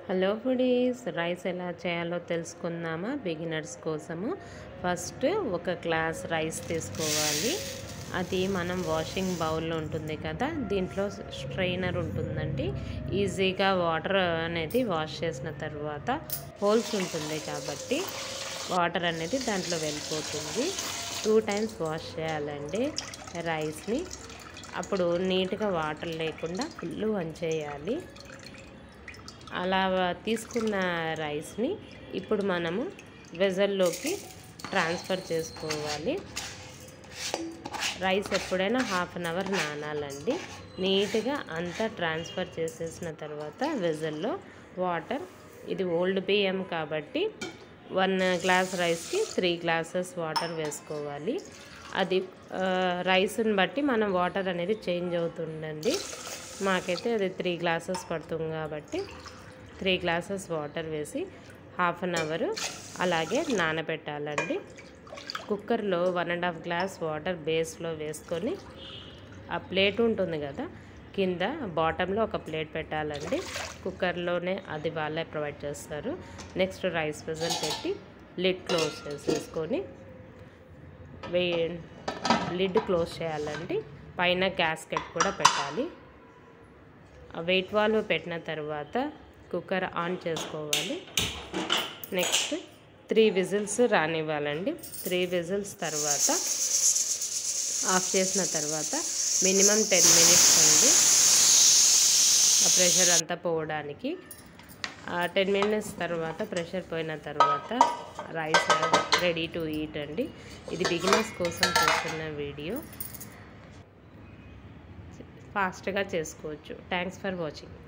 Hello foodies, rice ఎలా చేయాలో తెలుసుకుందామా? బిగినర్స్ కోసము ఫస్ట్ ఒక గ్లాస్ రైస్ తీసుకోవాలి. అది మనం వాషింగ్ బౌల్లో ఉంటుంది కదా, దీంట్లో స్ట్రైనర్ ఉంటుందండి. ఈజీగా వాటర్ అనేది వాష్ చేసిన తర్వాత హోల్స్ ఉంటుంది కాబట్టి వాటర్ అనేది దాంట్లో వెళ్ళిపోతుంది. 2 టైమ్స్ వాష్ చేయాలండి రైస్ని. అప్పుడు నీట్గా వాటర్ లేకుండా ఫుల్ వంచేయాలి. అలా తీసుకున్న రైస్ని ఇప్పుడు మనము వెజల్లోకి ట్రాన్స్ఫర్ చేసుకోవాలి. రైస్ ఎప్పుడైనా 1/2 అవర్ నానాలండి. నీట్గా అంతా ట్రాన్స్ఫర్ చేసేసిన తర్వాత వెజల్లో వాటర్, ఇది ఓల్డ్ బియ్యం కాబట్టి 1 గ్లాస్ రైస్కి 3 గ్లాసెస్ వాటర్ వేసుకోవాలి. అది రైస్ని బట్టి మనం వాటర్ అనేది చేంజ్ అవుతుందండి. మాకైతే అది 3 గ్లాసెస్ పడుతుంది కాబట్టి 3 గ్లాసెస్ వాటర్ వేసి 1/2 అవర్ అలాగే నానబెట్టాలండి. కుక్కర్లో 1.5 గ్లాస్ వాటర్ బేస్లో వేసుకొని ఆ ప్లేట్ ఉంటుంది కదా, కింద బాటంలో ఒక ప్లేట్ పెట్టాలండి. కుక్కర్లోనే అది వాళ్ళే ప్రొవైడ్ చేస్తారు. నెక్స్ట్ రైస్ వెజల్ పెట్టి లిడ్ క్లోజ్ చేసేసుకొని లిడ్ క్లోజ్ చేయాలండి. పైన గ్యాస్కెట్ కూడా పెట్టాలి. వెయిట్ వాల్వ్ పెట్టిన తర్వాత కుక్కర్ ఆన్ చేసుకోవాలి. నెక్స్ట్ 3 విజిల్స్ రానివ్వాలండి. 3 విజిల్స్ తర్వాత ఆఫ్ చేసిన తర్వాత మినిమం 10 మినిట్స్ అండి ఆ ప్రెషర్ అంతా పోవడానికి. 10 మినిట్స్ తర్వాత ప్రెషర్ పోయిన తర్వాత రైస్ రెడీ టు ఈట్ అండి. ఇది బిగినర్స్ కోసం చేస్తున్న వీడియో, ఫాస్ట్గా చేసుకోవచ్చు. Thanks for watching.